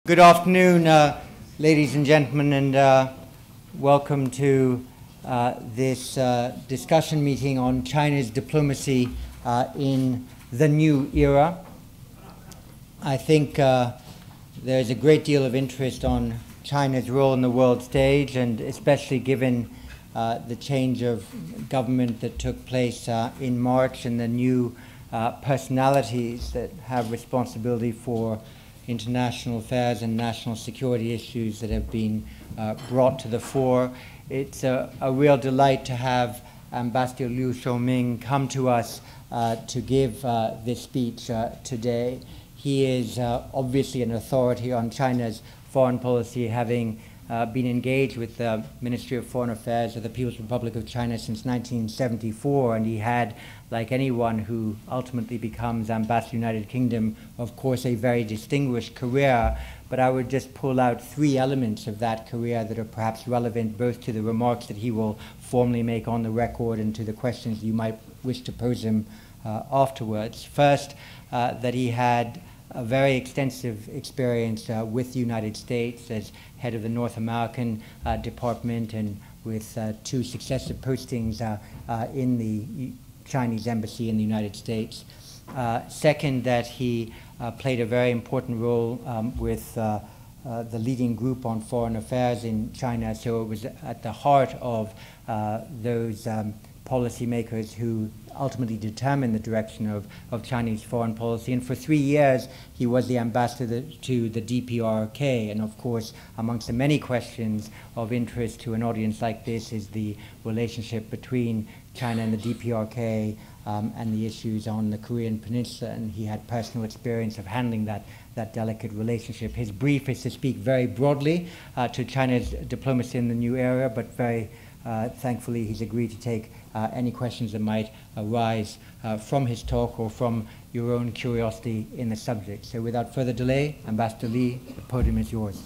Good afternoon, ladies and gentlemen, and welcome to this discussion meeting on China's diplomacy in the new era. I think there's a great deal of interest on China's role in the world stage, and especially given the change of government that took place in March and the new personalities that have responsibility for international affairs and national security issues that have been brought to the fore. It's a real delight to have Ambassador Liu Xiaoming come to us to give this speech today. He is obviously an authority on China's foreign policy, having been engaged with the Ministry of Foreign Affairs of the People's Republic of China since 1974, and he had, like anyone who ultimately becomes Ambassador to the United Kingdom, of course, a very distinguished career. But I would just pull out three elements of that career that are perhaps relevant both to the remarks that he will formally make on the record and to the questions you might wish to pose him afterwards. First, that he had a very extensive experience with the United States as head of the North American Department and with two successive postings in the Chinese embassy in the United States. Second, that he played a very important role with the leading group on foreign affairs in China, so it was at the heart of those policymakers who ultimately determined the direction of Chinese foreign policy. And for 3 years, he was the ambassador to the DPRK. And of course, amongst the many questions of interest to an audience like this is the relationship between China and the DPRK and the issues on the Korean Peninsula. And he had personal experience of handling that delicate relationship. His brief is to speak very broadly to China's diplomacy in the new era, but very thankfully he's agreed to take any questions that might arise from his talk or from your own curiosity in the subject. So without further delay, Ambassador Li, the podium is yours.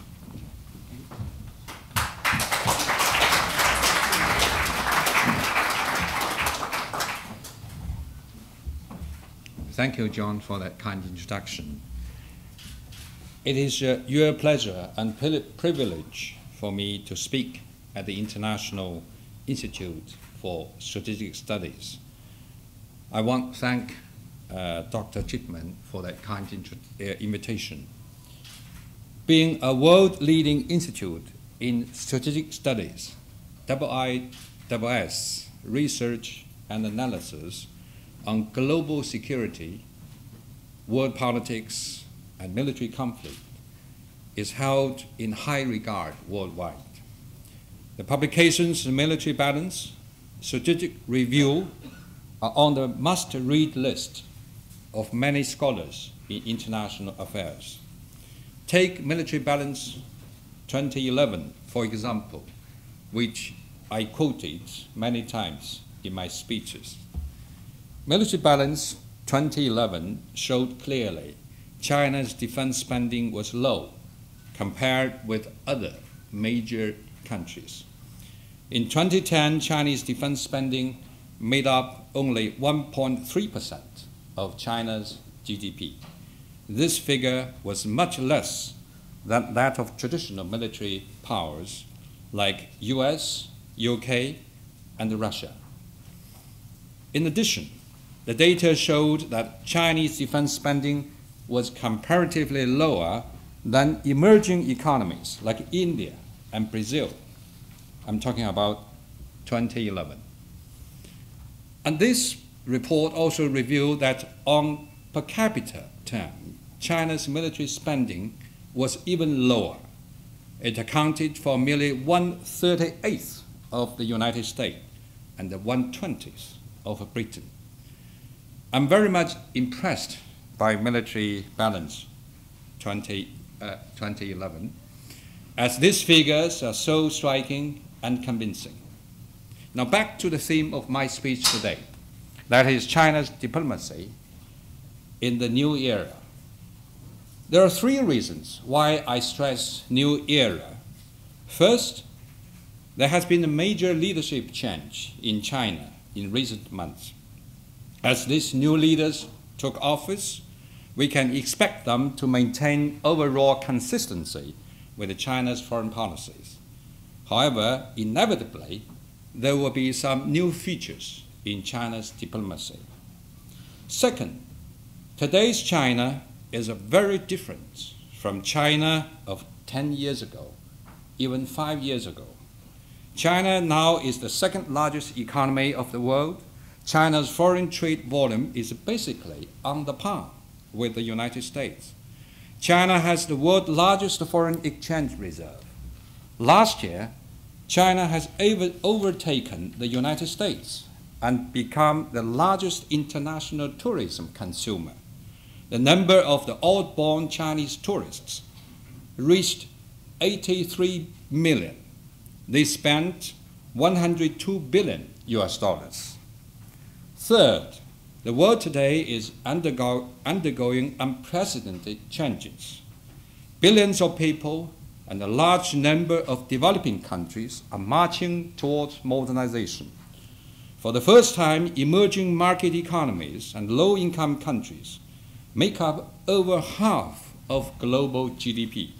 Thank you, John, for that kind introduction. It is your pleasure and privilege for me to speak at the International Institute for Strategic Studies. I want to thank Dr. Chipman for that kind invitation. Being a world-leading institute in strategic studies, IISS, research and analysis on global security, world politics, and military conflict is held in high regard worldwide. The publications Military Balance, Strategic Review are on the must-read list of many scholars in international affairs. Take Military Balance 2011, for example, which I quoted many times in my speeches. Military Balance 2011 showed clearly China's defense spending was low compared with other major countries. In 2010, Chinese defense spending made up only 1.3% of China's GDP. This figure was much less than that of traditional military powers like US, UK, and Russia. In addition, the data showed that Chinese defense spending was comparatively lower than emerging economies like India and Brazil. I'm talking about 2011. And this report also revealed that on per capita term, China's military spending was even lower. It accounted for merely 1/38 of the United States and the 1/20 of Britain. I'm very much impressed by Military Balance 2011, as these figures are so striking and convincing. Now back to the theme of my speech today, that is China's diplomacy in the new era. There are three reasons why I stress new era. First, there has been a major leadership change in China in recent months. As these new leaders took office, we can expect them to maintain overall consistency with China's foreign policies. However, inevitably, there will be some new features in China's diplomacy. Second, today's China is very different from China of 10 years ago, even 5 years ago. China now is the second largest economy of the world. China's foreign trade volume is basically on the par with the United States. China has the world's largest foreign exchange reserve. Last year, China has overtaken the United States and become the largest international tourism consumer. The number of the outbound Chinese tourists reached 83 million. They spent $102 billion. Third, the world today is undergoing unprecedented changes. Billions of people and a large number of developing countries are marching towards modernization. For the first time, emerging market economies and low-income countries make up over half of global GDP.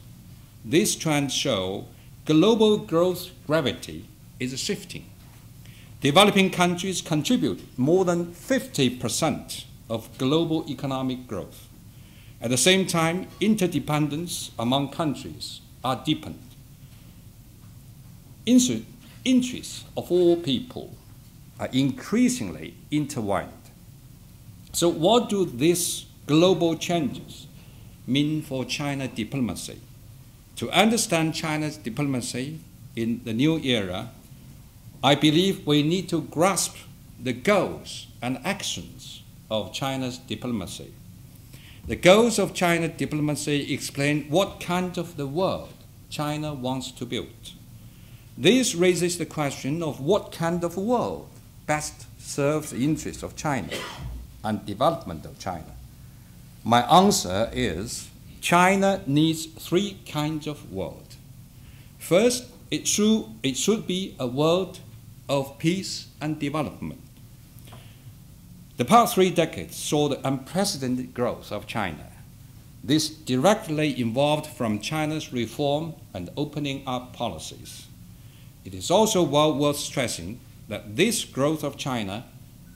These trends show global growth gravity is shifting. Developing countries contribute more than 50% of global economic growth. At the same time, interdependence among countries are deepened. Interests of all people are increasingly intertwined. So what do these global changes mean for China diplomacy? To understand China's diplomacy in the new era, I believe we need to grasp the goals and actions of China's diplomacy. The goals of China diplomacy explain what kind of the world China wants to build. This raises the question of what kind of world best serves the interests of China and development of China. My answer is China needs three kinds of world. First, it should be a world of peace and development. The past 3 decades saw the unprecedented growth of China. This directly involved from China's reform and opening up policies. It is also well worth stressing that this growth of China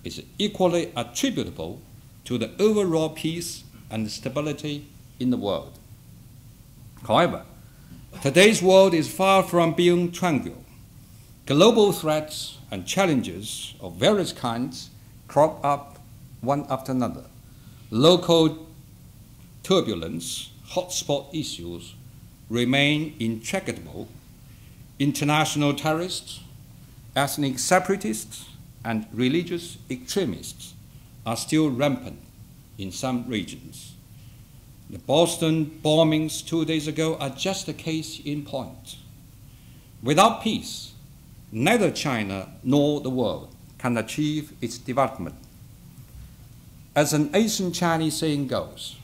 is equally attributable to the overall peace and stability in the world. However, today's world is far from being tranquil. Global threats and challenges of various kinds crop up one after another. Local turbulence, hotspot issues remain intractable. International terrorists, ethnic separatists, and religious extremists are still rampant in some regions. The Boston bombings 2 days ago are just a case in point. Without peace, neither China nor the world can achieve its development. As an ancient Chinese saying goes,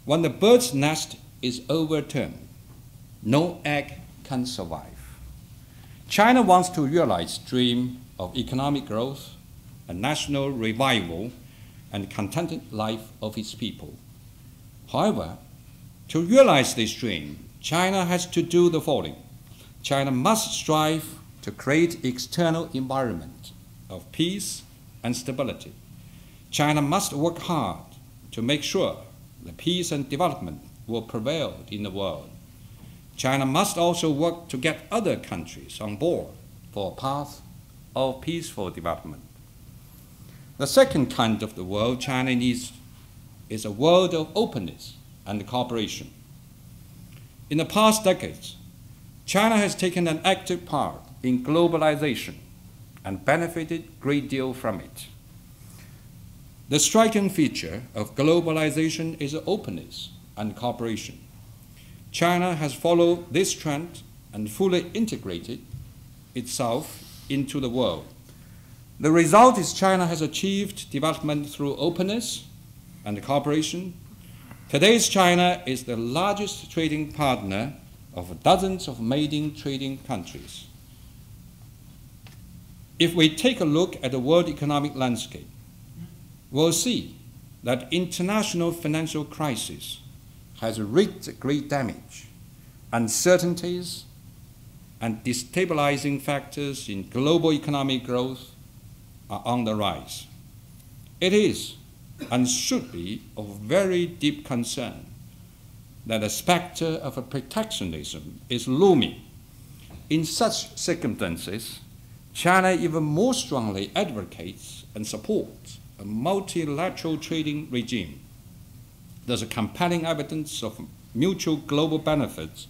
when the bird's nest is overturned, no egg can survive. China wants to realize the dream of economic growth, a national revival, and contented life of its people. However, to realize this dream, China has to do the following. China must strive to create external environment of peace and stability. China must work hard to make sure that peace and development will prevail in the world. China must also work to get other countries on board for a path of peaceful development. The second kind of the world China needs is a world of openness and cooperation. In the past decades, China has taken an active part in globalization and benefited a great deal from it. The striking feature of globalization is openness and cooperation. China has followed this trend and fully integrated itself into the world. The result is China has achieved development through openness and cooperation. Today's China is the largest trading partner of dozens of major trading countries. If we take a look at the world economic landscape, we'll see that international financial crisis has wreaked great damage. Uncertainties and destabilizing factors in global economic growth are on the rise. It is and should be of very deep concern that the specter of a protectionism is looming. In such circumstances, China even more strongly advocates and supports a multilateral trading regime. There's a compelling evidence of mutual global benefits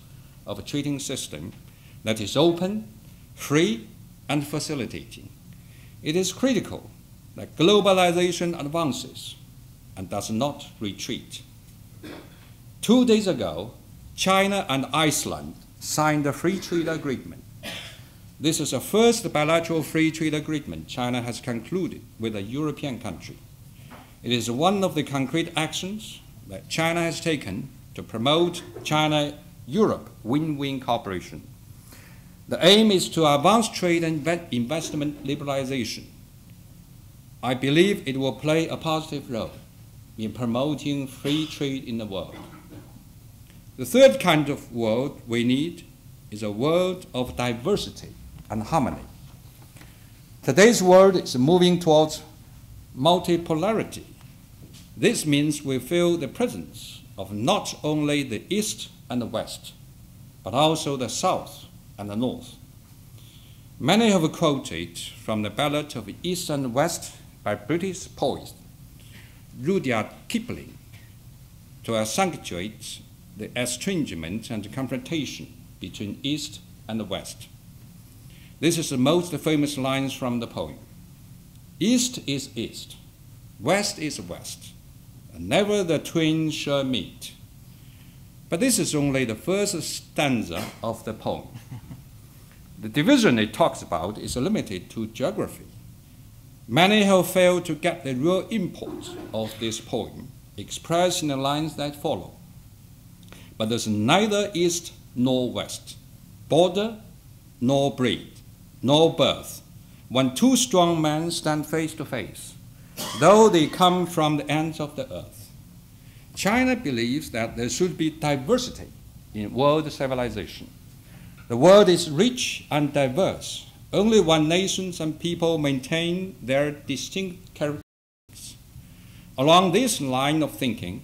of a trading system that is open, free, and facilitating. It is critical that globalization advances and does not retreat. 2 days ago, China and Iceland signed a free trade agreement. This is the first bilateral free trade agreement China has concluded with a European country. It is one of the concrete actions that China has taken to promote China-Europe win-win cooperation. The aim is to advance trade and investment liberalization. I believe it will play a positive role in promoting free trade in the world. The third kind of world we need is a world of diversity and harmony. Today's world is moving towards multipolarity. This means we feel the presence of not only the East and the West, but also the South and the North. Many have quoted from the Ballad of East and West by British poet Rudyard Kipling to accentuate the estrangement and confrontation between East and the West. This is the most famous lines from the poem. East is East, West is West, and never the twain shall meet. But this is only the first stanza of the poem. The division it talks about is limited to geography. Many have failed to get the real import of this poem, expressed in the lines that follow. But there's neither East nor West, border nor breed, nor birth, when two strong men stand face to face, though they come from the ends of the earth. China believes that there should be diversity in world civilization. The world is rich and diverse only when nations and people maintain their distinct characteristics. Along this line of thinking,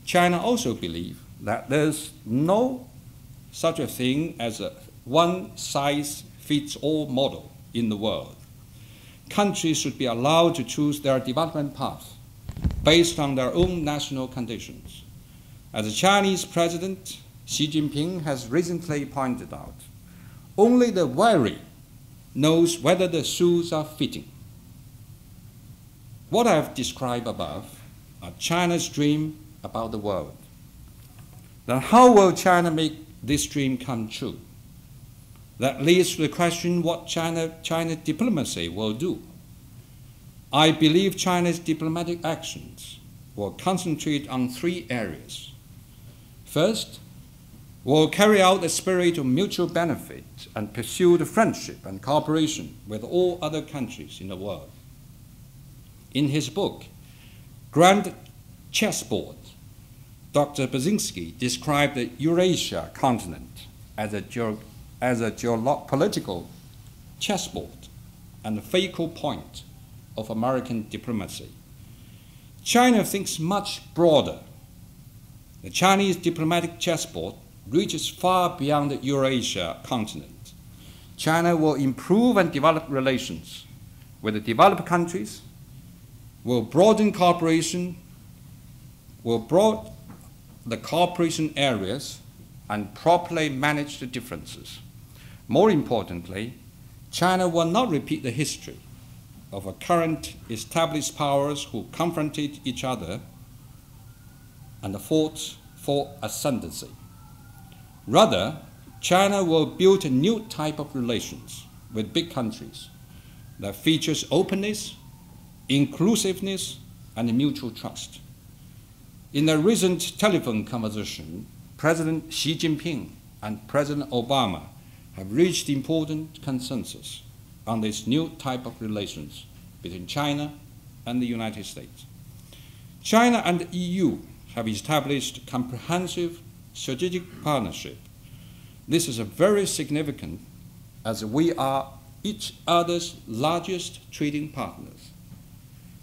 China also believes that there's no such a thing as a one-size-fits-all model in the world. Countries should be allowed to choose their development path based on their own national conditions. As the Chinese President Xi Jinping has recently pointed out, only the weary knows whether the shoes are fitting. What I have described above are China's dream about the world. Then how will China make this dream come true? That leads to the question what China diplomacy will do. I believe China's diplomatic actions will concentrate on 3 areas. First, will carry out the spirit of mutual benefit and pursue the friendship and cooperation with all other countries in the world. In his book, Grand Chessboard, Dr. Brzezinski described the Eurasia continent as a geopolitical chessboard and a focal point of American diplomacy. China thinks much broader. The Chinese diplomatic chessboard reaches far beyond the Eurasia continent. China will improve and develop relations with the developed countries, will broaden cooperation, will broaden the cooperation areas, and properly manage the differences. More importantly, China will not repeat the history of a current established powers who confronted each other and fought for ascendancy. Rather, China will build a new type of relations with big countries that features openness, inclusiveness, and mutual trust. In a recent telephone conversation, President Xi Jinping and President Obama have reached important consensus on this new type of relations between China and the United States. China and the EU have established comprehensive strategic partnership. This is very significant as we are each other's largest trading partners.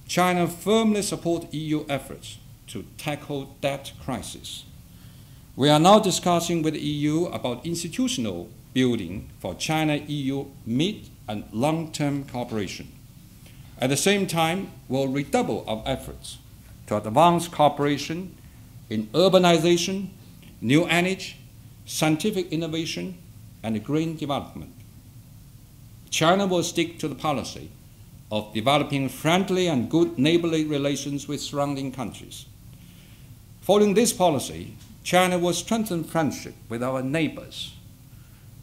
China firmly supports EU efforts to tackle debt crisis. We are now discussing with the EU about institutional building for China-EU mid- and long-term cooperation. At the same time, we'll redouble our efforts to advance cooperation in urbanization, new energy, scientific innovation, and green development. China will stick to the policy of developing friendly and good neighborly relations with surrounding countries. Following this policy, China will strengthen friendship with our neighbors.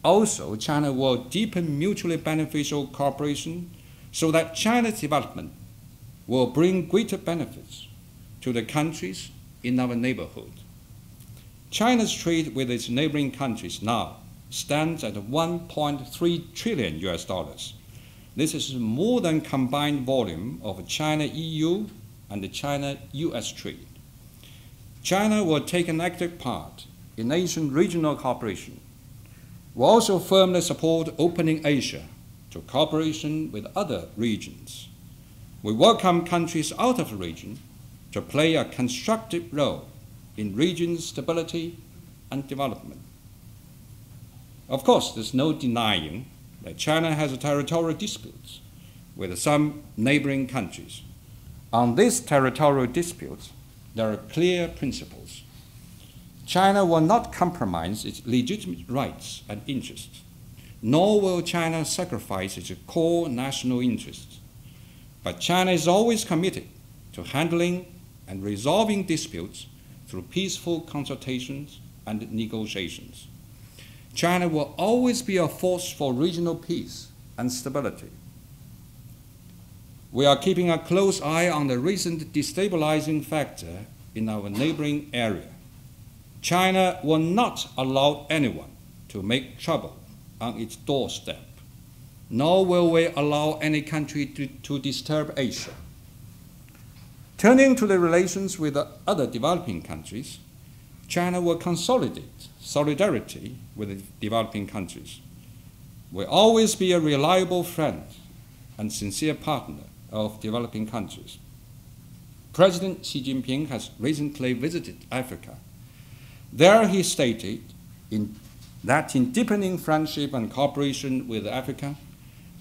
Also, China will deepen mutually beneficial cooperation so that China's development will bring greater benefits to the countries in our neighborhood. China's trade with its neighboring countries now stands at $1.3 trillion US. This is more than combined volume of China-EU and the China-US trade. China will take an active part in Asian regional cooperation. We also firmly support opening Asia to cooperation with other regions. We welcome countries out of the region to play a constructive role in region stability and development. Of course, there's no denying that China has territorial disputes with some neighboring countries. On these territorial disputes, there are clear principles. China will not compromise its legitimate rights and interests, nor will China sacrifice its core national interests. But China is always committed to handling and resolving disputes through peaceful consultations and negotiations. China will always be a force for regional peace and stability. We are keeping a close eye on the recent destabilizing factor in our neighboring area. China will not allow anyone to make trouble on its doorstep, nor will we allow any country to disturb Asia. Turning to the relations with the other developing countries, China will consolidate solidarity with the developing countries. Will always be a reliable friend and sincere partner of developing countries. President Xi Jinping has recently visited Africa. There he stated that in deepening friendship and cooperation with Africa,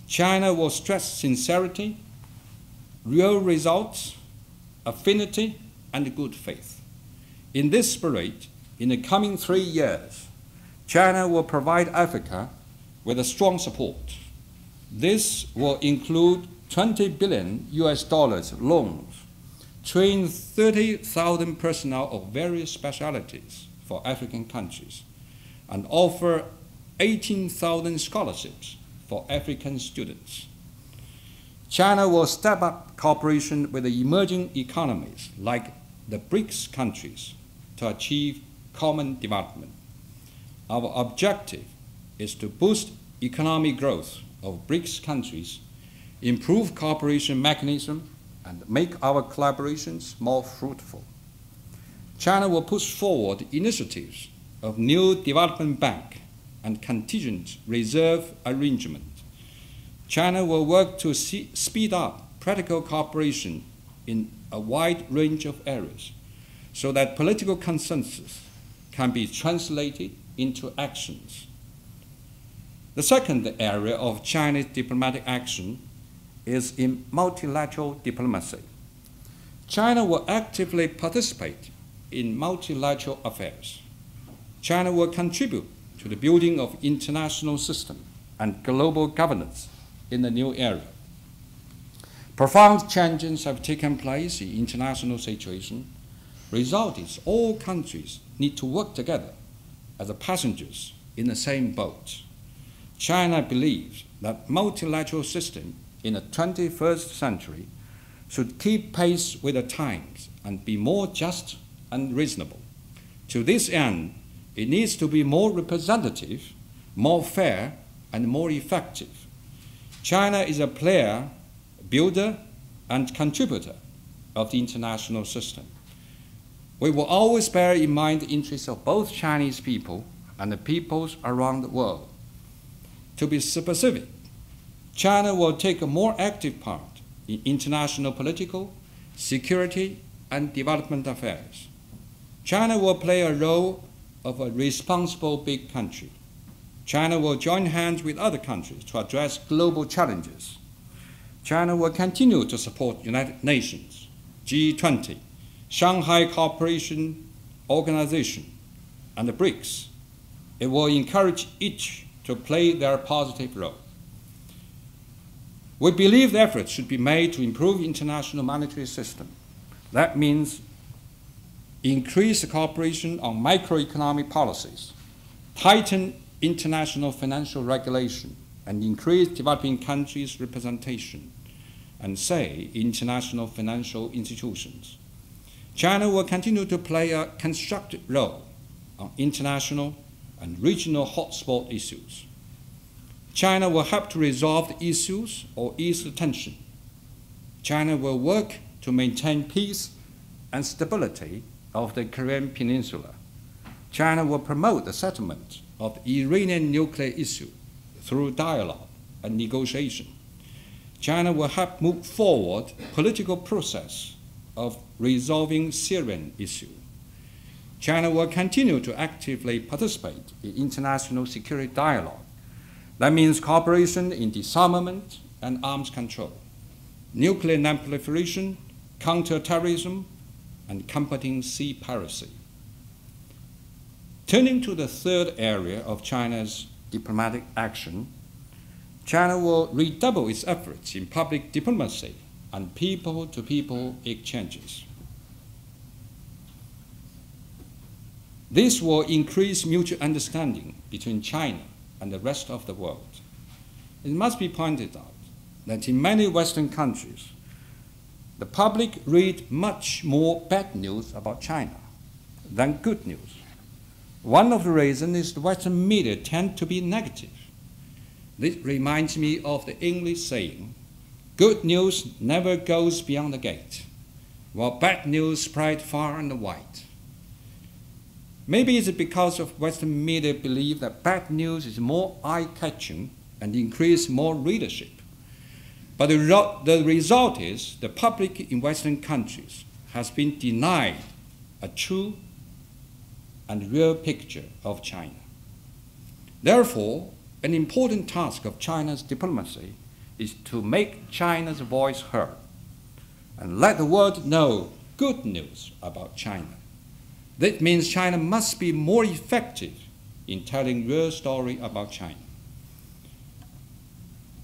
China will stress sincerity, real results, affinity, and good faith. In this spirit, in the coming 3 years, China will provide Africa with a strong support. This will include $20 billion loans, train 30,000 personnel of various specialties for African countries, and offer 18,000 scholarships for African students. China will step up cooperation with the emerging economies like the BRICS countries to achieve common development. Our objective is to boost economic growth of BRICS countries, improve cooperation mechanism, and make our collaborations more fruitful. China will push forward initiatives of new development bank and contingent reserve arrangement. China will work to speed up practical cooperation in a wide range of areas so that political consensus can be translated into actions. The second area of Chinese diplomatic action is in multilateral diplomacy. China will actively participate in multilateral affairs. China will contribute to the building of international system and global governance in the new era. Profound changes have taken place in international situation. Result is all countries need to work together as passengers in the same boat. China believes that multilateral system in the 21st century should keep pace with the times and be more just and reasonable. To this end, it needs to be more representative, more fair, and more effective. China is a player, builder, and contributor of the international system. We will always bear in mind the interests of both Chinese people and the peoples around the world. To be specific, China will take a more active part in international political, security, and development affairs. China will play a role of a responsible big country. China will join hands with other countries to address global challenges. China will continue to support United Nations, G20, Shanghai Cooperation Organization, and the BRICS. It will encourage each to play their positive role. We believe the efforts should be made to improve international monetary system. That means increase the cooperation on macroeconomic policies, tighten international financial regulation, and increase developing countries' representation, and say international financial institutions. China will continue to play a constructive role on international and regional hotspot issues. China will help to resolve the issues or ease the tension. China will work to maintain peace and stability of the Korean Peninsula. China will promote the settlement of the Iranian nuclear issue through dialogue and negotiation. China will help move forward political process of resolving Syrian issue. China will continue to actively participate in international security dialogue. That means cooperation in disarmament and arms control, nuclear non-proliferation, counter-terrorism, and combating sea piracy. Turning to the third area of China's diplomatic action, China will redouble its efforts in public diplomacy and people-to-people exchanges. This will increase mutual understanding between China and the rest of the world. It must be pointed out that in many Western countries, the public read much more bad news about China than good news. One of the reasons is the Western media tend to be negative. This reminds me of the English saying, good news never goes beyond the gate, while bad news spread far and wide. Maybe it's because of Western media believe that bad news is more eye-catching and increase more readership. But the result is the public in Western countries has been denied a true and real picture of China. Therefore, an important task of China's diplomacy is to make China's voice heard and let the world know good news about China. That means China must be more effective in telling real story about China.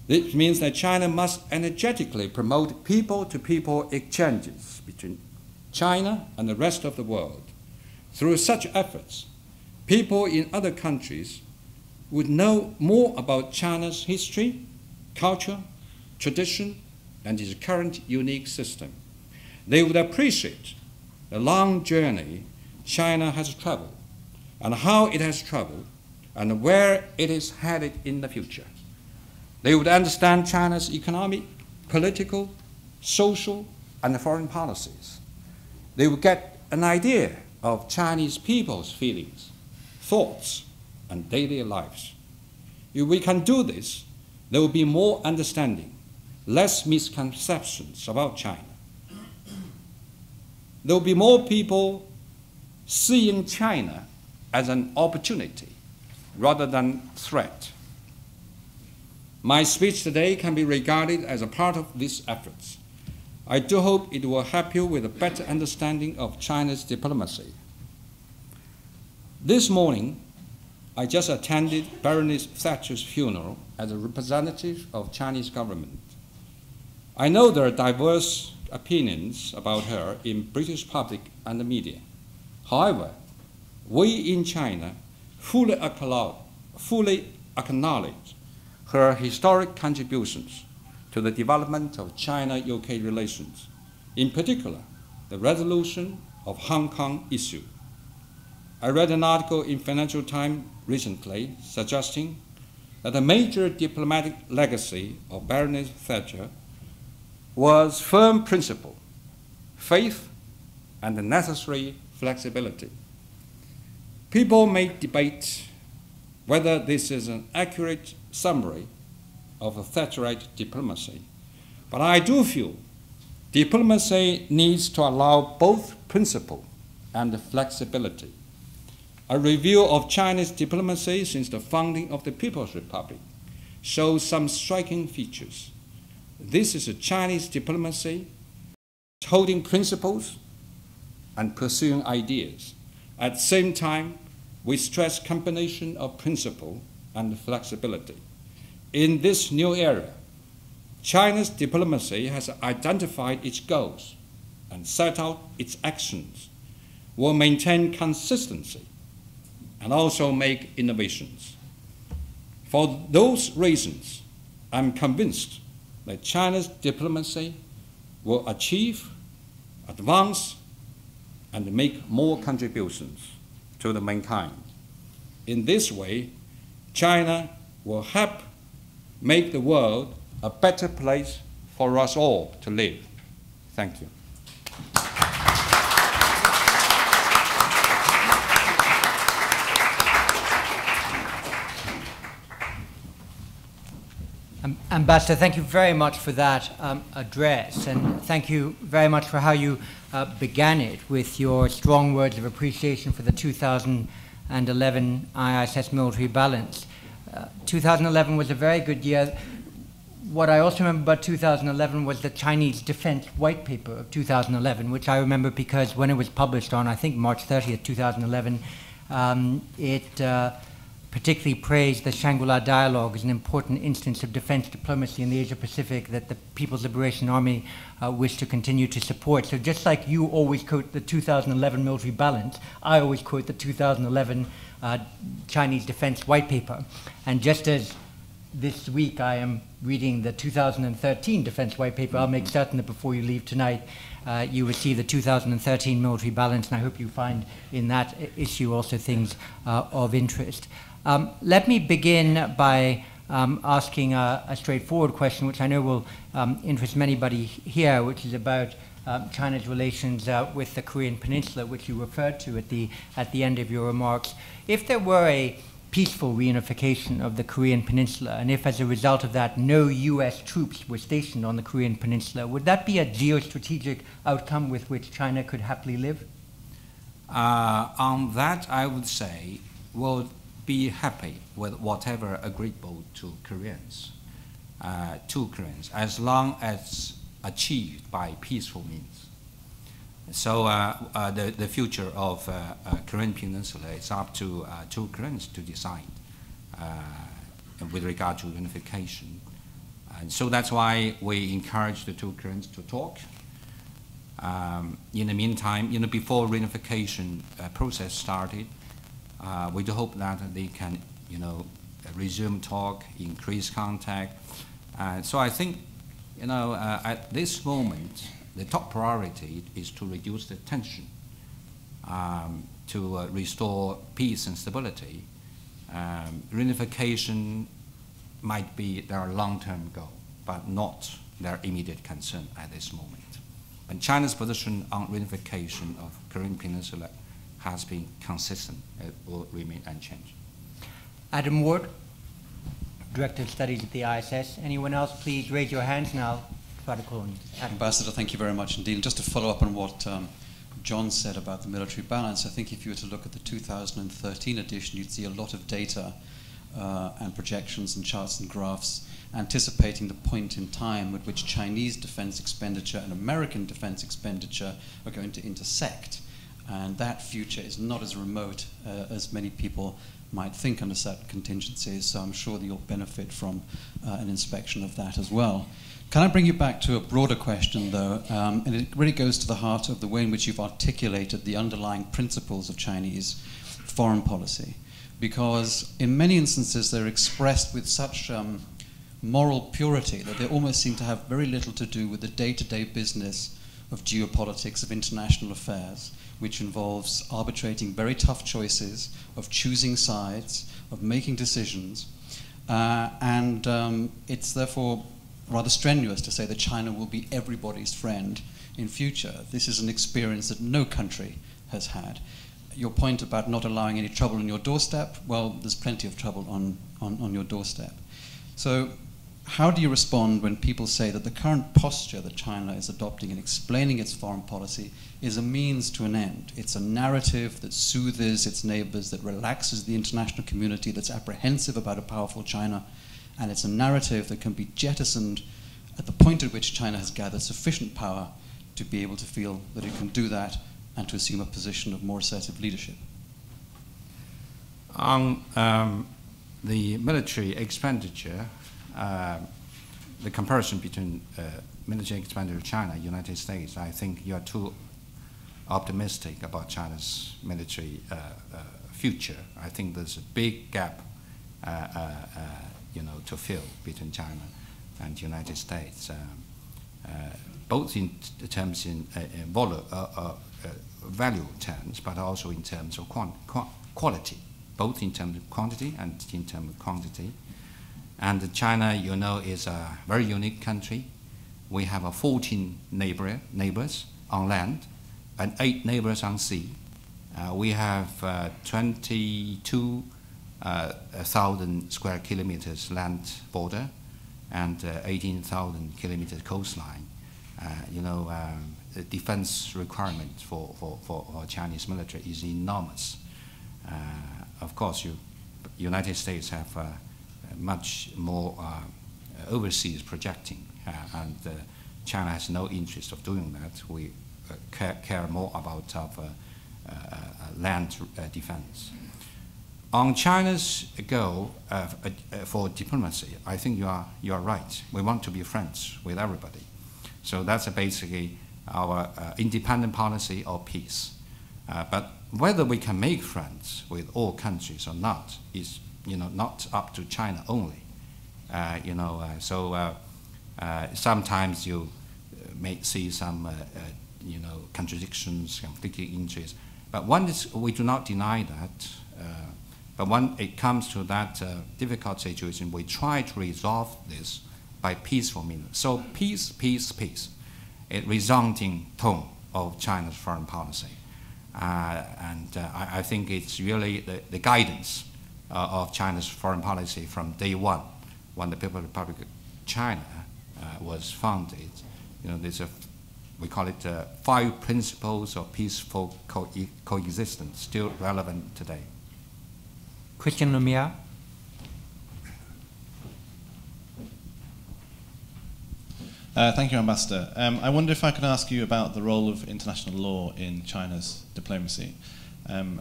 This means that China must energetically promote people-to-people exchanges between China and the rest of the world. Through such efforts, people in other countries would know more about China's history, culture, tradition, and its current unique system. They would appreciate the long journey China has traveled, and how it has traveled, and where it is headed in the future. They would understand China's economic, political, social, and foreign policies. They would get an idea of Chinese people's feelings, thoughts, and daily lives. If we can do this, there will be more understanding, less misconceptions about China. There will be more people seeing China as an opportunity rather than threat. My speech today can be regarded as a part of these efforts. I do hope it will help you with a better understanding of China's diplomacy. This morning, I just attended Baroness Thatcher's funeral as a representative of Chinese government. I know there are diverse opinions about her in British public and the media. However, we in China fully acknowledge her historic contributions to the development of China-UK relations, in particular, the resolution of Hong Kong issue. I read an article in Financial Times recently suggesting that a major diplomatic legacy of Baroness Thatcher was firm principle faith, and the necessary flexibility. People may debate whether this is an accurate summary of a Thatcherite diplomacy, but I do feel diplomacy needs to allow both principle and flexibility. A review of Chinese diplomacy since the founding of the People's Republic shows some striking features. This is a Chinese diplomacy holding principles and pursuing ideas. At the same time, we stress combination of principle and flexibility. In this new era, China's diplomacy has identified its goals and set out its actions, will maintain consistency, and also make innovations. For those reasons, I'm convinced that China's diplomacy will achieve, advance, and make more contributions to the mankind. In this way, China will help make the world a better place for us all to live. Thank you. Ambassador, thank you very much for that address, and thank you very much for how you began it with your strong words of appreciation for the 2011 ISS military balance. 2011 was a very good year. What I also remember about 2011 was the Chinese Defense White Paper of 2011, which I remember because when it was published on, I think, March 30th, 2011, it particularly praised the Shangri-La Dialogue as an important instance of defense diplomacy in the Asia-Pacific that the People's Liberation Army wished to continue to support. So just like you always quote the 2011 military balance, I always quote the 2011 Chinese Defense White Paper. And just as this week I am reading the 2013 Defense White Paper, I'll make certain that before you leave tonight, you will see the 2013 military balance, and I hope you find in that issue also things of interest. Let me begin by asking a straightforward question, which I know will interest anybody here, which is about China's relations with the Korean Peninsula, which you referred to at the end of your remarks. If there were a peaceful reunification of the Korean Peninsula, and if as a result of that no US troops were stationed on the Korean Peninsula, would that be a geostrategic outcome with which China could happily live? On that, I would say we'll be happy with whatever agreeable to Koreans, as long as achieved by peaceful means. So the future of Korean Peninsula is up to two Koreans to decide with regard to unification. And so that's why we encourage the two Koreans to talk. In the meantime, before reunification process started, we do hope that they can, resume talk, increase contact. So I think, at this moment, the top priority is to reduce the tension, to restore peace and stability. Reunification might be their long-term goal, but not their immediate concern at this moment. And China's position on reunification of Korean Peninsula has been consistent. It will remain unchanged. Adam Ward, Director of Studies at the ISS. Anyone else, please raise your hands and I'll try to call on you. Ambassador, thank you very much indeed. Just to follow up on what John said about the military balance, I think if you were to look at the 2013 edition, you'd see a lot of data and projections and charts and graphs anticipating the point in time at which Chinese defense expenditure and American defense expenditure are going to intersect. And that future is not as remote as many people might think under certain contingencies, so I'm sure that you'll benefit from an inspection of that as well. Can I bring you back to a broader question, though, and it really goes to the heart of the way in which you've articulated the underlying principles of Chinese foreign policy, because in many instances they're expressed with such moral purity that they almost seem to have very little to do with the day-to-day business of geopolitics, of international affairs, which involves arbitrating very tough choices, of choosing sides, of making decisions, and it's therefore rather strenuous to say that China will be everybody's friend in future. This is an experience that no country has had. Your point about not allowing any trouble on your doorstep, well, there's plenty of trouble on your doorstep. So how do you respond when people say that the current posture that China is adopting in explaining its foreign policy is a means to an end? It's a narrative that soothes its neighbors, that relaxes the international community, that's apprehensive about a powerful China, and it's a narrative that can be jettisoned at the point at which China has gathered sufficient power to be able to feel that it can do that and to assume a position of more assertive leadership. On the military expenditure, the comparison between military expenditure of China and the United States, I think you are too optimistic about China's military future. I think there's a big gap to fill between China and the United States, both in terms in value terms, but also in terms of quality, both in terms of quantity and in terms of quantity. And China, is a very unique country. We have 14 neighbors on land and 8 neighbors on sea. We have 22,000 square kilometers land border and 18,000 kilometers coastline. The defense requirement for Chinese military is enormous. Of course, United States have much more overseas projecting, and China has no interest of doing that. We care more about land defense. On China's goal for diplomacy, I think you are right. We want to be friends with everybody. So that's basically our independent policy of peace. But whether we can make friends with all countries or not is, not up to China only. Sometimes you may see some, contradictions, conflicting interests. But we do not deny that. But when it comes to that difficult situation, we try to resolve this by peaceful means. So peace, peace, peace, a resounding tone of China's foreign policy. I think it's really the guidance of China's foreign policy from day one, when the People's Republic of China was founded. We call it 5 principles of peaceful coexistence, still relevant today. Christian Lemire. Thank you, Ambassador. I wonder if I could ask you about the role of international law in China's diplomacy.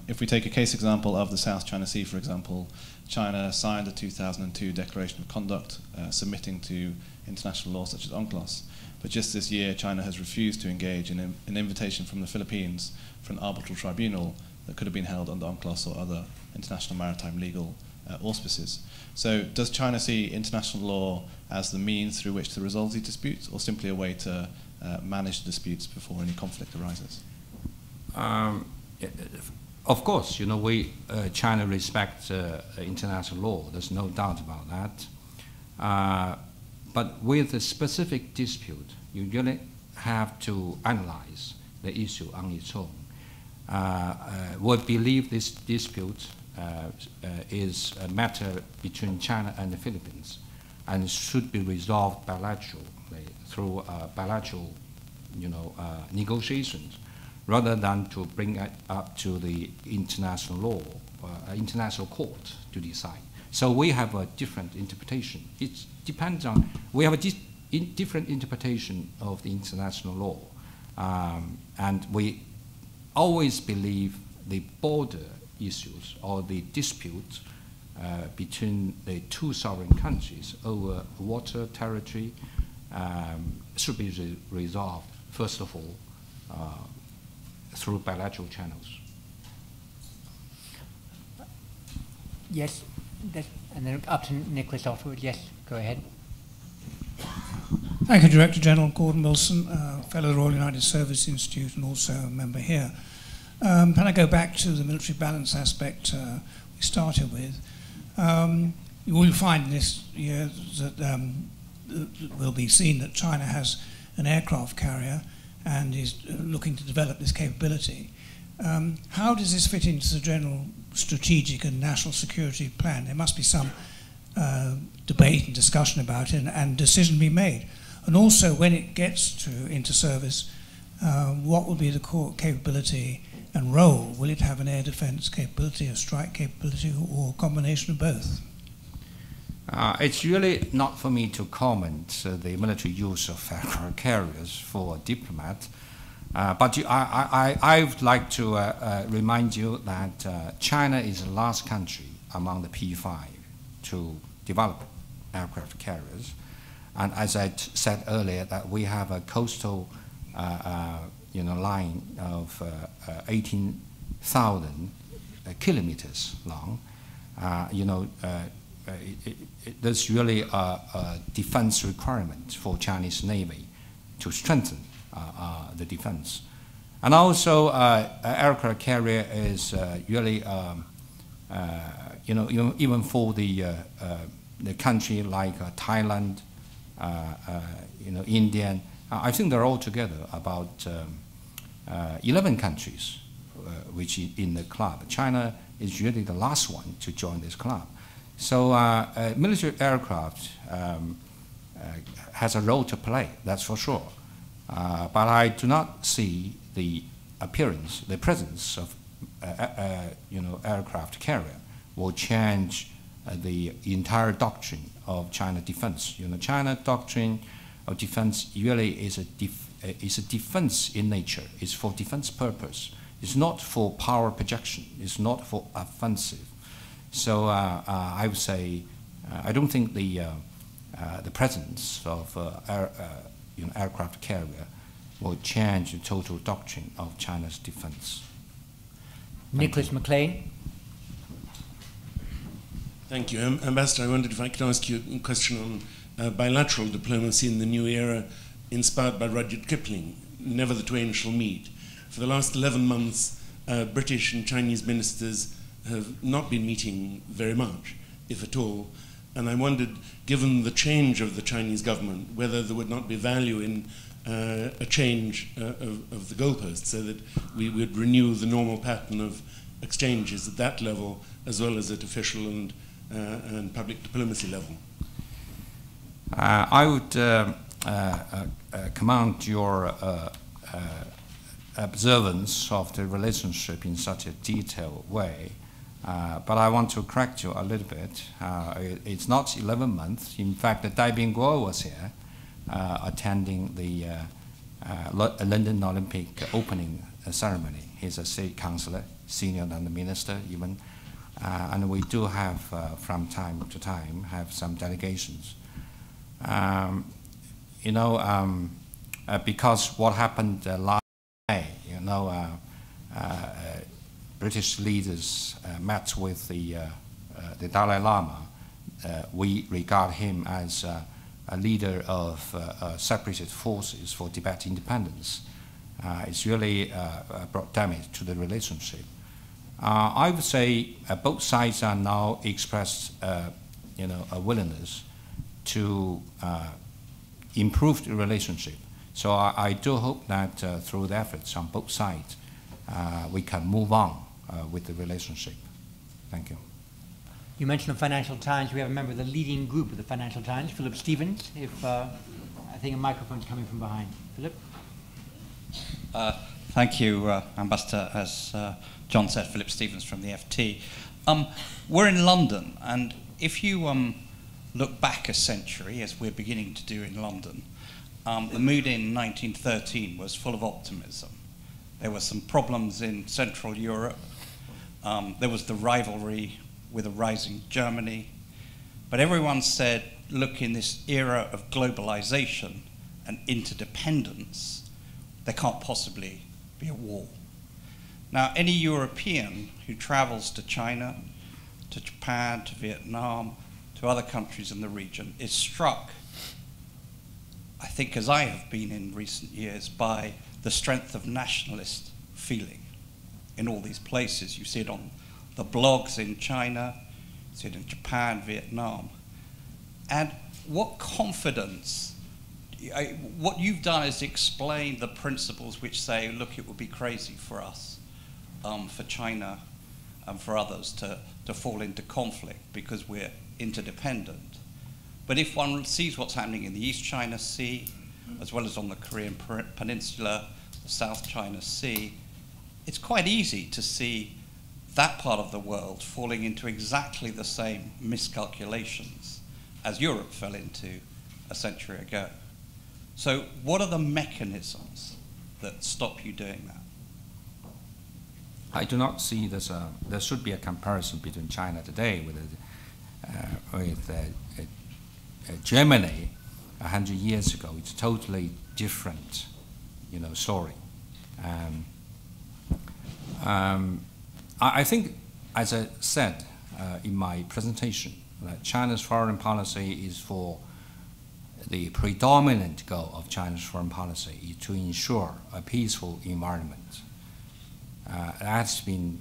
If we take a case example of the South China Sea, for example, China signed the 2002 Declaration of Conduct, submitting to international law such as UNCLOS. But just this year, China has refused to engage in an invitation from the Philippines for an arbitral tribunal that could have been held under UNCLOS or other international maritime legal auspices. So does China see international law as the means through which to resolve these disputes, or simply a way to manage the disputes before any conflict arises? Of course, China respects international law. There's no doubt about that. But with a specific dispute, you really have to analyze the issue on its own. We believe this dispute is a matter between China and the Philippines, and should be resolved bilaterally through bilateral, negotiations, rather than to bring it up to the international law, international court to decide. So we have a different interpretation. It depends on, we have a different interpretation of the international law, and we always believe the border issues or the disputes between the 2 sovereign countries over water territory should be resolved, first of all, through bilateral channels. Yes, and then up to Nicholas afterwards. Yes, go ahead. Thank you, Director General Gordon Wilson, fellow of the Royal United Service Institute and also a member here. Can I go back to the military balance aspect we started with? You will find this year that it will be seen that China has an aircraft carrier and is looking to develop this capability. How does this fit into the general strategic and national security plan? There must be some debate and discussion about it and decision be made. And also, when it gets into service, what will be the core capability and role? Will it have an air defense capability, a strike capability, or a combination of both? It's really not for me to comment the military use of aircraft carriers for a diplomat. But I would like to remind you that China is the last country among the P5 to develop aircraft carriers. And as I said earlier, that we have a coastal line of 18,000 kilometers long. There's really a defense requirement for Chinese Navy to strengthen the defense. And also, aircraft carrier is really, even for the country like Thailand, India, I think they're all together about 11 countries which is in the club. China is really the last one to join this club. So military aircraft has a role to play, that's for sure. But I do not see the presence of aircraft carrier will change the entire doctrine of China defense. China doctrine of defense really is a defense in nature. It's for defense purpose. It's not for power projection. It's not for offensive. So I would say I don't think the presence of aircraft carrier will change the total doctrine of China's defense. Nicholas McLean. Thank you. Ambassador, I wondered if I could ask you a question on bilateral diplomacy in the new era inspired by Rudyard Kipling, Never the Twain Shall Meet. For the last 11 months, British and Chinese ministers have not been meeting very much, if at all. And I wondered, given the change of the Chinese government, whether there would not be value in a change of the goalposts so that we would renew the normal pattern of exchanges at that level as well as at official and public diplomacy level. I would commend your observance of the relationship in such a detailed way. But I want to correct you a little bit. It's not 11 months. In fact, Dai Bingguo was here attending the London Olympic opening ceremony. He's a state councillor, senior than the minister even. And we do have, from time to time, have some delegations. Because what happened last May, British leaders met with the Dalai Lama. We regard him as a leader of separatist forces for Tibet independence. It's really brought damage to the relationship. I would say both sides are now expressed, a willingness to improve the relationship. So I do hope that through the efforts on both sides, we can move on with the relationship. Thank you. You mentioned the Financial Times. We have a member of the leading group of the Financial Times, Philip Stevens. I think a microphone's coming from behind. Philip? Thank you, Ambassador. As John said, Philip Stevens from the FT. We're in London, and if you look back a century, as we're beginning to do in London, the mood in 1913 was full of optimism. There were some problems in Central Europe. There was the rivalry with a rising Germany. But everyone said, look, in this era of globalization and interdependence, there can't possibly be a war. Now, any European who travels to China, to Japan, to Vietnam, to other countries in the region is struck, I think as I have been in recent years, by the strength of nationalist feeling in all these places. You see it on the blogs in China, you see it in Japan, Vietnam. And what confidence what you've done is explain the principles which say, look, it would be crazy for us, for China and for others to fall into conflict because we're interdependent. But if one sees what's happening in the East China Sea, as well as on the Korean Peninsula, the South China Sea, it's quite easy to see that part of the world falling into exactly the same miscalculations as Europe fell into a century ago. So what are the mechanisms that stop you doing that? I do not see there should be a comparison between China today with Germany 100 years ago. It's a totally different, story. I think, as I said in my presentation, that China's foreign policy is for the predominant goal of China's foreign policy is to ensure a peaceful environment. That's been,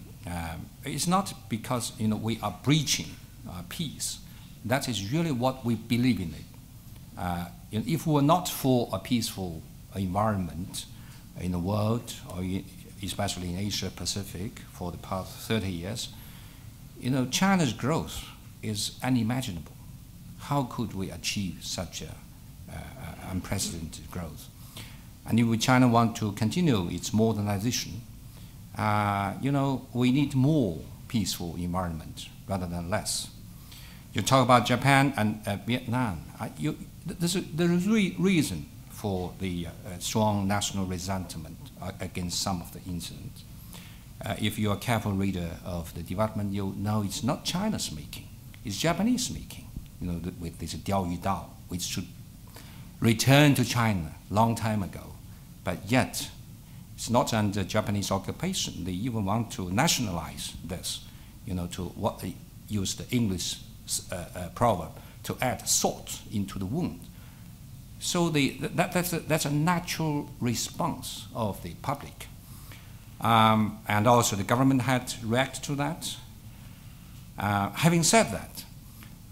it's not because we are breaching peace. That is really what we believe in it. If we were not for a peaceful environment in the world, or especially in Asia Pacific for the past 30 years, China's growth is unimaginable. How could we achieve such a unprecedented growth? And if China want to continue its modernization, we need more peaceful environment rather than less. You talk about Japan and Vietnam. There is reason for the strong national resentment against some of the incidents. If you're a careful reader of the development, you'll know it's not China's making, it's Japanese making. With this Diaoyu Dao, which should return to China long time ago, but yet it's not under Japanese occupation. They even want to nationalize this, to what they use the English proverb, to add salt into the wound. So that's a natural response of the public. And also the government had to react to that. Having said that,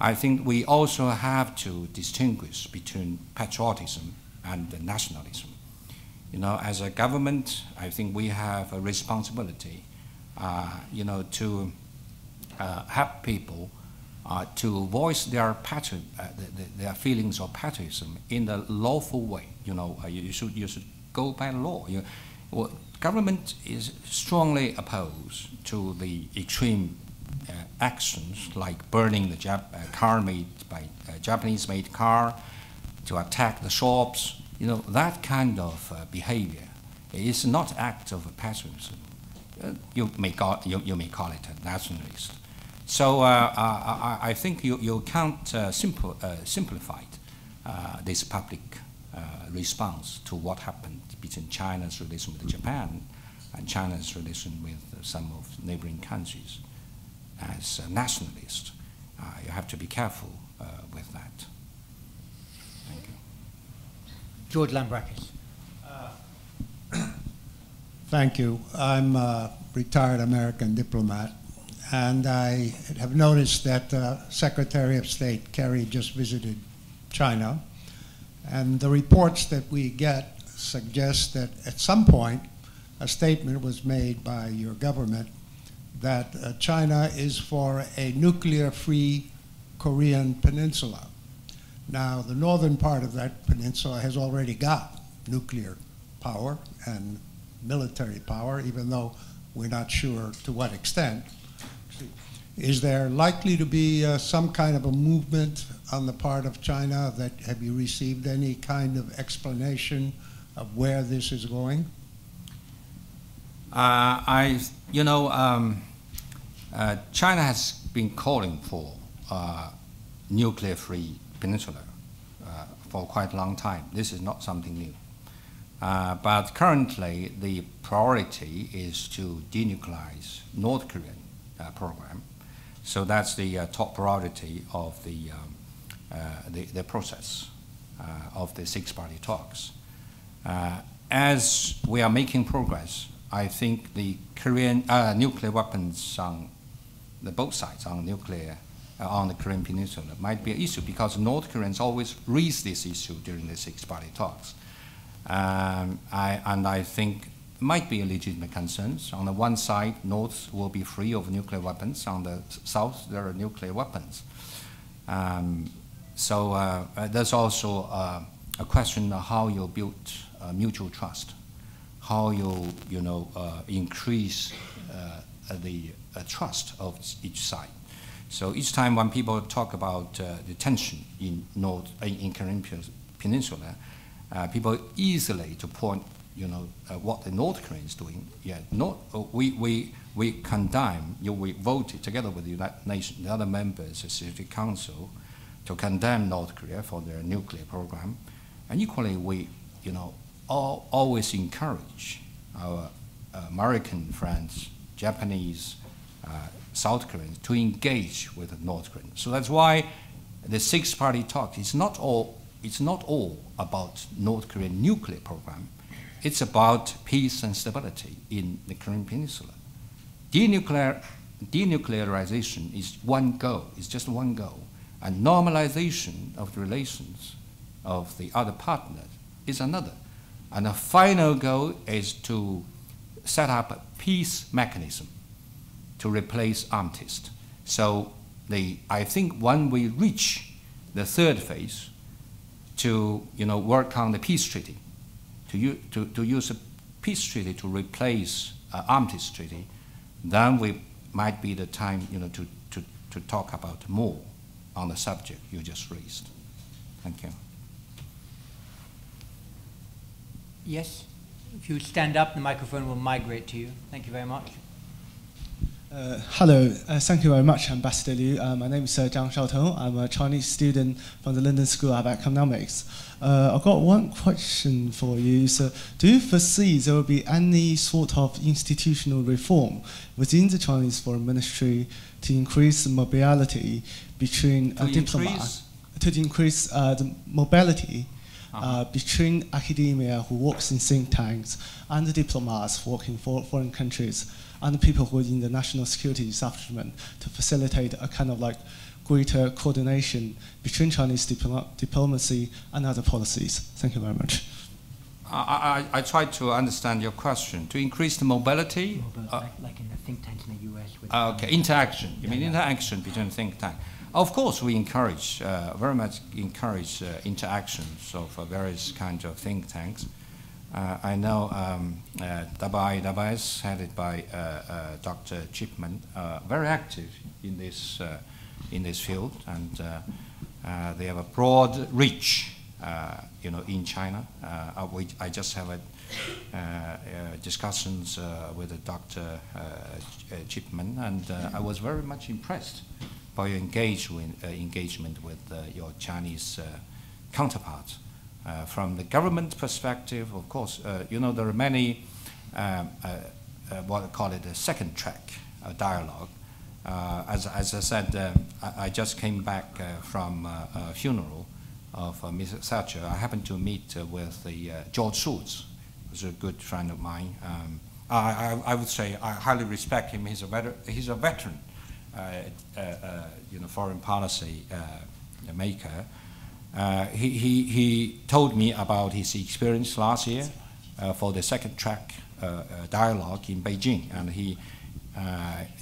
I think we also have to distinguish between patriotism and nationalism. As a government, I think we have a responsibility, to help people to voice their feelings of patriotism in a lawful way. You should go by law. Government is strongly opposed to the extreme actions like burning the car made by Japanese-made car, to attack the shops. That kind of behavior is not act of patriotism. You may call it a nationalist. So I think you can't simplify this public response to what happened between China's relation with Japan and China's relation with some of neighboring countries as a nationalist. You have to be careful with that. Thank you. George Lambrakis. Thank you. I'm a retired American diplomat, and I have noticed that Secretary of State Kerry just visited China, and the reports that we get suggest that at some point a statement was made by your government that China is for a nuclear-free Korean peninsula. Now, the northern part of that peninsula has already got nuclear power and military power, even though we're not sure to what extent. Is there likely to be some kind of a movement on the part of China? Have you received any kind of explanation of where this is going? China has been calling for nuclear-free peninsula for quite a long time. This is not something new. But currently, the priority is to denuclearize North Korean program. So that's the top priority of the process of the six-party talks. As we are making progress, I think the Korean nuclear weapons on both sides, on nuclear on the Korean Peninsula might be an issue because North Koreans always raise this issue during the six-party talks. I think it might be a legitimate concern. On the one side, North will be free of nuclear weapons. On the South, there are nuclear weapons. There's also a question of how you build mutual trust, how you increase the trust of each side. So each time when people talk about the tension in Korean Peninsula, people easily to point, what the North Koreans doing. Yeah, we condemn. We voted together with the United Nations, the other members of the Security Council, to condemn North Korea for their nuclear program, and equally we, always encourage our American friends, Japanese, South Koreans to engage with North Korea. So that's why the six-party talk is not all about North Korean nuclear program. It's about peace and stability in the Korean Peninsula. Denuclearization is one goal. It's just one goal, and normalization of the relations of the other partners is another. And the final goal is to set up a peace mechanism to replace armistice. So I think when we reach the third phase, to work on the peace treaty, to use a peace treaty to replace armistice treaty, then we might be the time to talk about more on the subject you just raised. Thank you. Yes, if you stand up, the microphone will migrate to you. Thank you very much. Hello, thank you very much, Ambassador Liu. My name is Zhang Shaotong. I'm a Chinese student from the London School of Economics. I've got one question for you. So, do you foresee there will be any sort of institutional reform within the Chinese Foreign Ministry to increase the mobility between diplomats? To increase the mobility between academia who works in think tanks and the diplomats working for foreign countries and the people who are in the national security establishment to facilitate a kind of like greater coordination between Chinese diplomacy and other policies. Thank you very much. I tried to understand your question. To increase the mobility? Like in the think tanks in the US. Okay, interaction. You mean interaction between think tanks? Of course, we encourage, very much encourage interactions of various kinds of think tanks. I know WIS, headed by Dr. Chipman, very active in this field, and they have a broad reach, in China. I just have discussions with Dr. Chipman, and I was very much impressed by your engagement with your Chinese counterparts. From the government perspective, of course, there are many, what I call it, a second track dialogue. As I said, I just came back from a funeral of Mrs. Thatcher. I happened to meet with George Shultz, who's a good friend of mine. I would say I highly respect him. He's a veteran, foreign policy maker. He told me about his experience last year for the second track dialogue in Beijing, and he,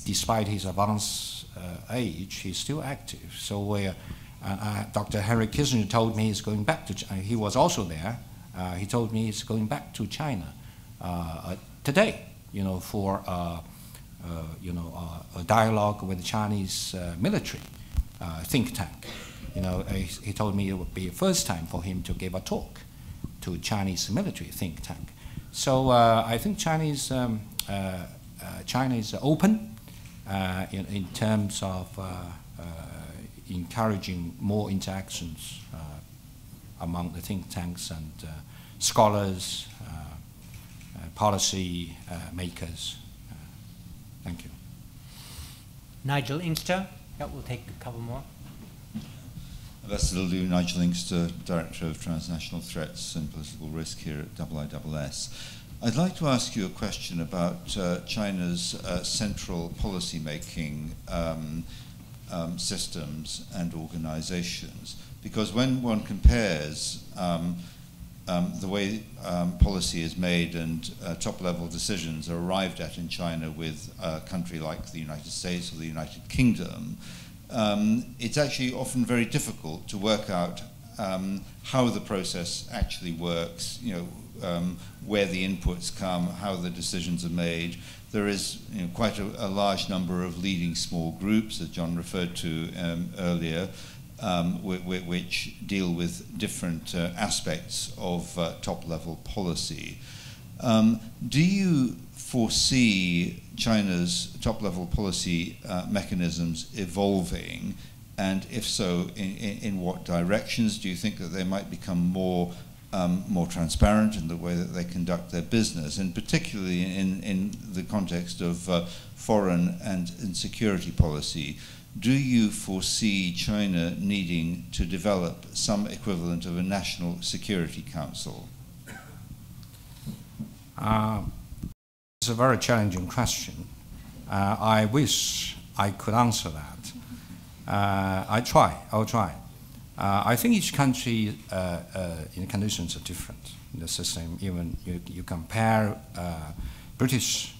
despite his advanced age, he's still active. So Dr. Henry Kissinger told me he's going back to China. He was also there. He told me he's going back to China today, for a dialogue with the Chinese military think tank. He told me it would be the first time for him to give a talk to Chinese military think tank. So I think China is open in terms of encouraging more interactions among the think tanks and scholars, policy makers. Thank you. Nigel Inkster. Yeah, we'll take a couple more. Ambassador Liu, Nigel Inkster, Director of Transnational Threats and Political Risk here at IISS. I'd like to ask you a question about China's central policy making systems and organizations. Because when one compares the way policy is made and top-level decisions are arrived at in China with a country like the United States or the United Kingdom, it's actually often very difficult to work out how the process actually works, where the inputs come, how the decisions are made. There is quite a large number of leading small groups, as John referred to earlier, which deal with different aspects of top-level policy. Do you foresee China's top-level policy mechanisms evolving? And if so, in what directions? Do you think that they might become more transparent in the way that they conduct their business, and particularly in the context of foreign and security policy? Do you foresee China needing to develop some equivalent of a National Security Council? It's a very challenging question. I wish I could answer that. I'll try. I think each country in conditions are different. The system, even you compare British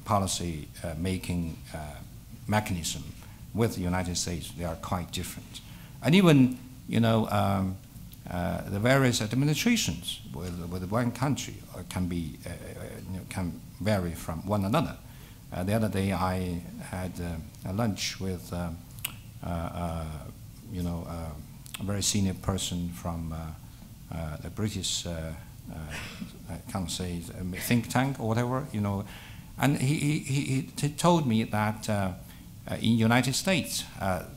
policy making mechanism with the United States, they are quite different. And even the various administrations with one country can be can vary from one another. The other day I had a lunch with a very senior person from the British, I can't say think tank or whatever, and he told me that in United States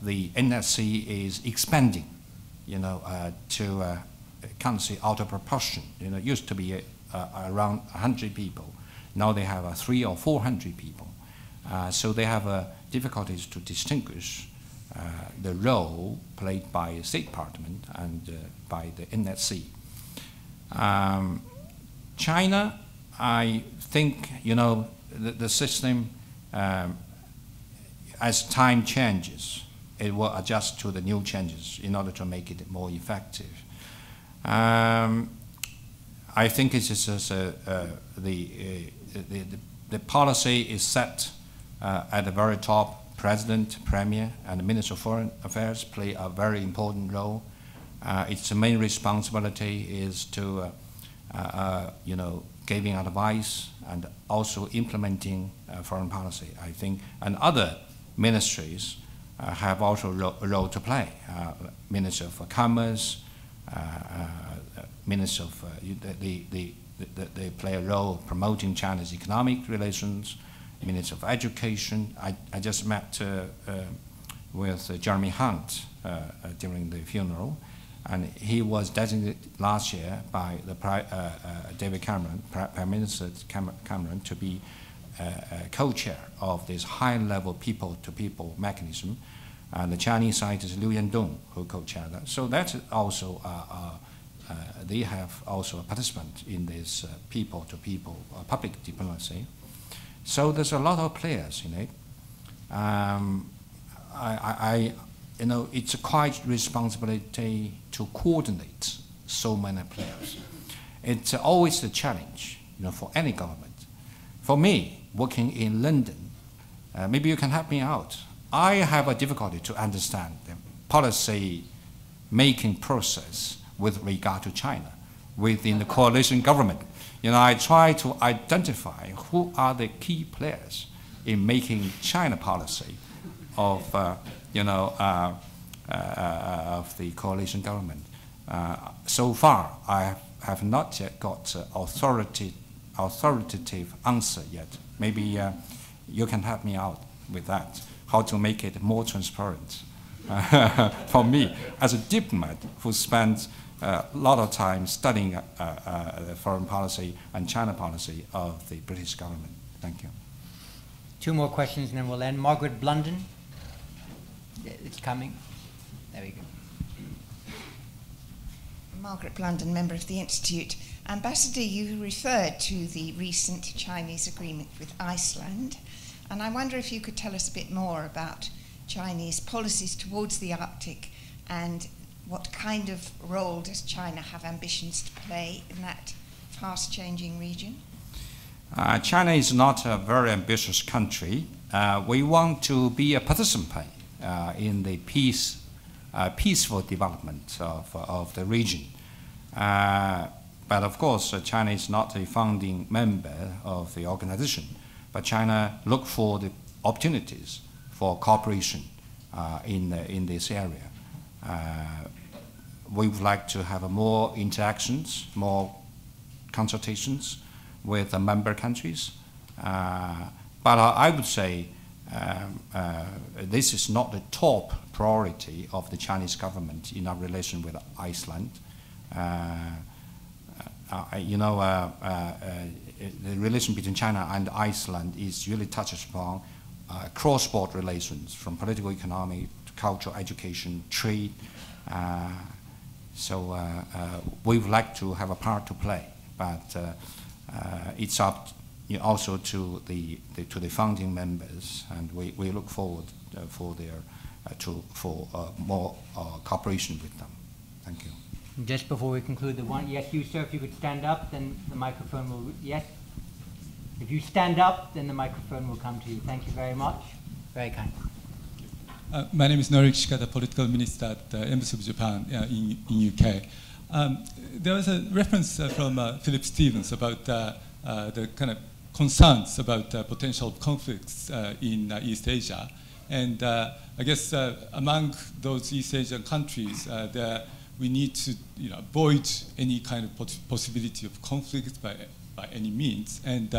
the NSC is expanding, to can't say out of proportion. It used to be around 100 people. Now they have 300 or 400 people. So they have difficulties to distinguish the role played by the State Department and by the NSC. China, I think, the system, as time changes, it will adjust to the new changes in order to make it more effective. I think it's just the policy is set at the very top. President, Premier, and the Minister of Foreign Affairs play a very important role. Its main responsibility is to, giving advice and also implementing foreign policy, I think. And other ministries have also a role to play. Minister of Commerce, Minister of, they play a role promoting China's economic relations. Minister of Education. I just met with Jeremy Hunt during the funeral, and he was designated last year by the David Cameron, Prime Minister Cameron, to be co-chair of this high-level people-to-people mechanism. And the Chinese side is Liu Yandong, who co-chaired that. So that's also, they have also a participant in this people-to-people public diplomacy. So there's a lot of players in it. It's quite responsibility to coordinate so many players. It's always the challenge, for any government. For me, working in London, maybe you can help me out. I have a difficulty to understand the policy-making process with regard to China within the coalition government. I try to identify who are the key players in making China policy of, of the coalition government. So far, I have not yet got authoritative answer yet. Maybe you can help me out with that, how to make it more transparent. For me, as a diplomat who spends a lot of time studying the foreign policy and China policy of the British government. Thank you. 2 more questions and then we'll end. Margaret Blunden. It's coming. There we go. Margaret Blunden, member of the Institute. Ambassador, you referred to the recent Chinese agreement with Iceland, and I wonder if you could tell us a bit more about Chinese policies towards the Arctic, and what kind of role does China have ambitions to play in that fast-changing region? China is not a very ambitious country. We want to be a participant in the peaceful development of the region. But of course, China is not a founding member of the organization. But China look for the opportunities for cooperation in this area. We would like to have more interactions, more consultations with the member countries. But I would say this is not the top priority of the Chinese government in our relation with Iceland. The relation between China and Iceland is really touches upon cross-border relations, from political economy to cultural, education, trade. So we would like to have a part to play, but it's up also to the founding members, and we look forward for more cooperation with them. Thank you. Just before we conclude, yes, you, sir, if you could stand up, then the microphone will, yes? If you stand up, then the microphone will come to you. Thank you very much. Very kind. My name is Norik Shikata, political minister at the Embassy of Japan in UK. There was a reference from Philip Stevens about the kind of concerns about potential conflicts in East Asia. And I guess among those East Asian countries, we need to avoid any kind of possibility of conflict by any means. And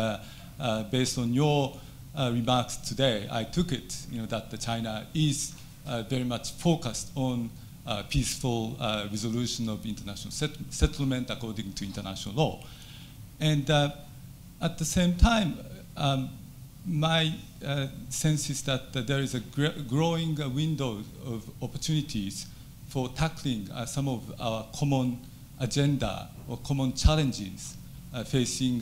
based on your remarks today, I took it that China is very much focused on peaceful resolution of international settlement according to international law. And at the same time, my sense is that there is a growing window of opportunities for tackling some of our common agenda or common challenges facing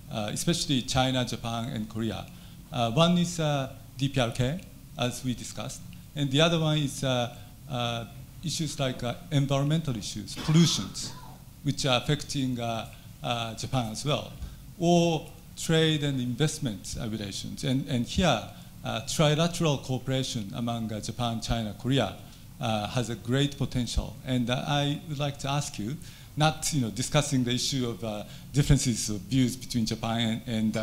especially China, Japan, and Korea. One is DPRK, as we discussed, and the other one is issues like environmental issues, pollutions, which are affecting Japan as well, or trade and investment relations. And here, trilateral cooperation among Japan, China, Korea has a great potential. And I would like to ask you, not discussing the issue of differences of views between Japan and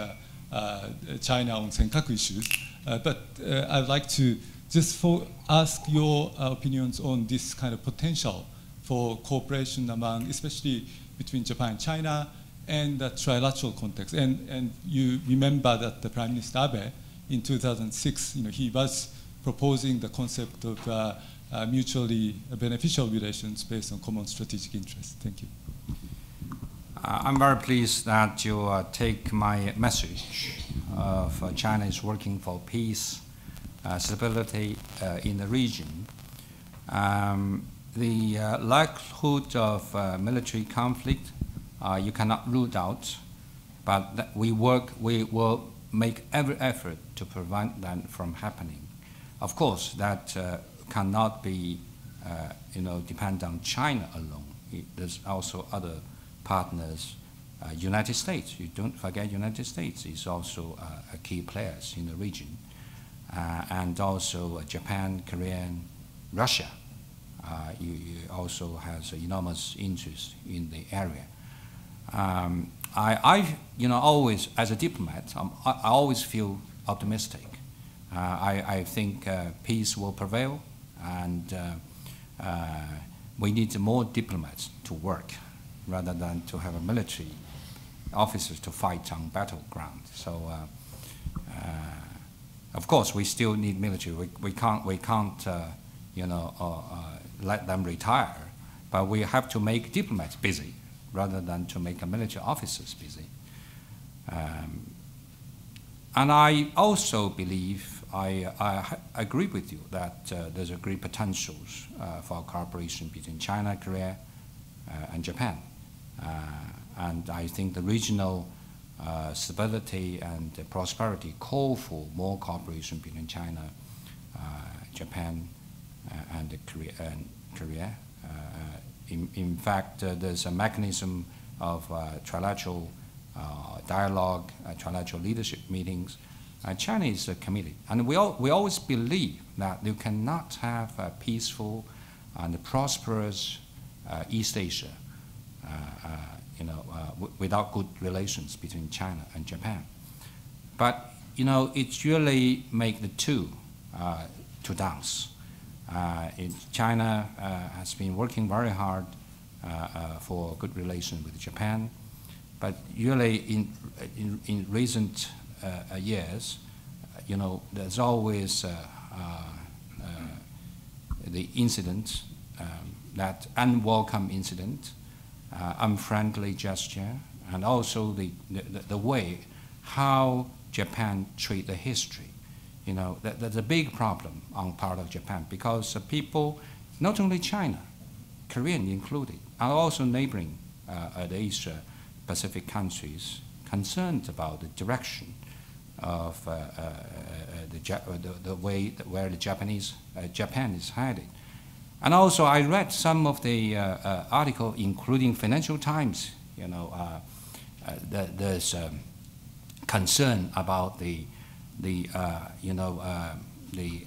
China on Senkaku issues, but I would like to just ask your opinions on this kind of potential for cooperation among, especially between Japan and China, and the trilateral context. And you remember that the Prime Minister Abe in 2006, he was proposing the concept of mutually beneficial relations based on common strategic interests. Thank you. I'm very pleased that you take my message of China is working for peace, stability in the region. The likelihood of military conflict you cannot rule out, but we will make every effort to prevent that from happening. Of course, that cannot be, depend on China alone. There's also other partners. United States, you don't forget United States is also a key player in the region. And also Japan, Korea, Russia you also has enormous interest in the area. I always, as a diplomat, I always feel optimistic. I think peace will prevail, and we need more diplomats to work rather than to have a military officers to fight on battleground. So, of course, we still need military. We can't let them retire, but we have to make diplomats busy rather than to make military officers busy. And I also believe, I agree with you that there's a great potential for cooperation between China, Korea, and Japan. And I think the regional stability and prosperity call for more cooperation between China, Japan and Korea. In fact, there's a mechanism of trilateral dialogue, trilateral leadership meetings. China is committed, and we always believe that you cannot have a peaceful and prosperous East Asia, without good relations between China and Japan. But it really make the two to dance. China has been working very hard for good relations with Japan, but really in recent years, there's always the incident, that unwelcome incident, unfriendly gesture, and also the way how Japan treat the history. That's a big problem on part of Japan, because people, not only China, Korean included, are also neighboring the Asia Pacific countries concerned about the direction of the way where the Japan is headed. And also, I read some of the article, including Financial Times. There's concern about the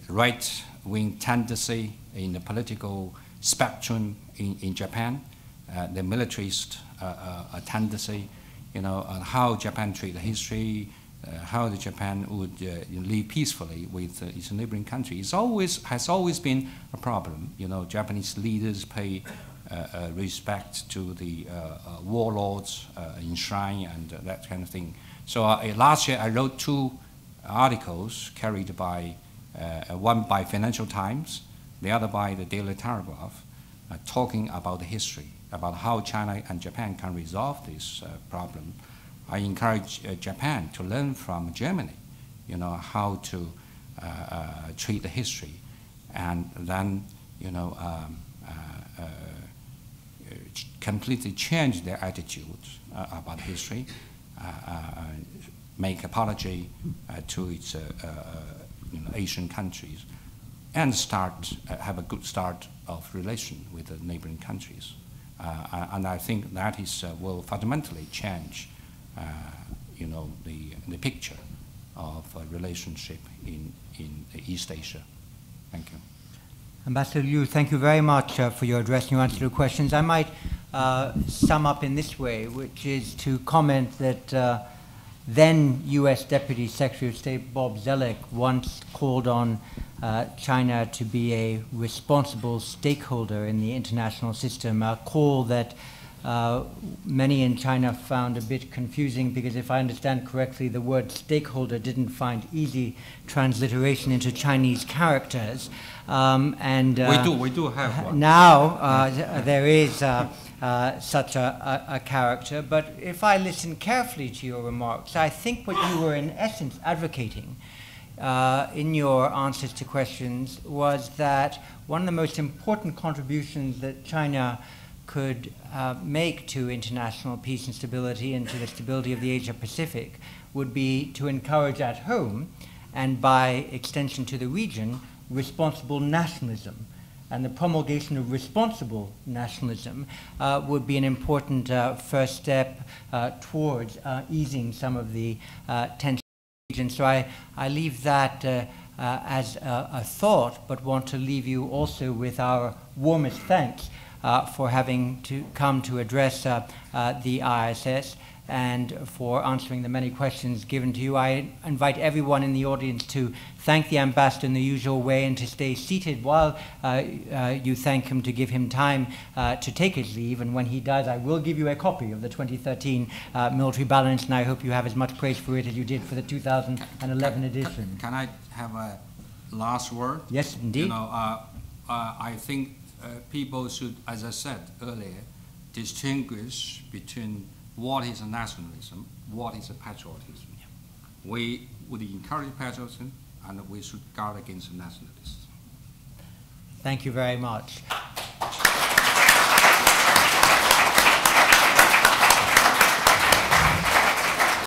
right-wing tendency in the political spectrum in Japan, the militarist tendency, and how Japan treat the history, how the Japan would live peacefully with its neighboring country. Has always been a problem. Japanese leaders pay respect to the warlords in shrine and that kind of thing. So last year I wrote 2 articles carried by, one by Financial Times, the other by the Daily Telegraph, talking about the history, about how China and Japan can resolve this problem. I encourage Japan to learn from Germany, how to treat the history, and then, completely change their attitudes about history, make apology to its Asian countries, and have a good start of relation with the neighboring countries. And I think that will fundamentally change the picture of a relationship in East Asia. Thank you. Ambassador Liu, thank you very much for your address and your answer to questions. I might sum up in this way, which is to comment that then U.S. Deputy Secretary of State Bob Zoellick once called on China to be a responsible stakeholder in the international system, a call that many in China found a bit confusing, because if I understand correctly, the word stakeholder didn't find easy transliteration into Chinese characters. We do have one. Now there is such a character, but if I listen carefully to your remarks, I think what you were in essence advocating in your answers to questions was that one of the most important contributions that China could make to international peace and stability and to the stability of the Asia-Pacific would be to encourage at home, and by extension to the region, responsible nationalism. And the promulgation of responsible nationalism would be an important first step towards easing some of the tension. So I leave that as a thought, but want to leave you also with our warmest thanks for having come to address the ISS and for answering the many questions given to you. I invite everyone in the audience to thank the ambassador in the usual way and to stay seated while you thank him, to give him time to take his leave. And when he does, I will give you a copy of the 2013 military balance, and I hope you have as much praise for it as you did for the 2011 edition. Can I have a last word? Yes, indeed. I think people should, as I said earlier, distinguish between what is a nationalism, what is a patriotism. We would encourage patriotism, and we should guard against nationalism. Thank you very much.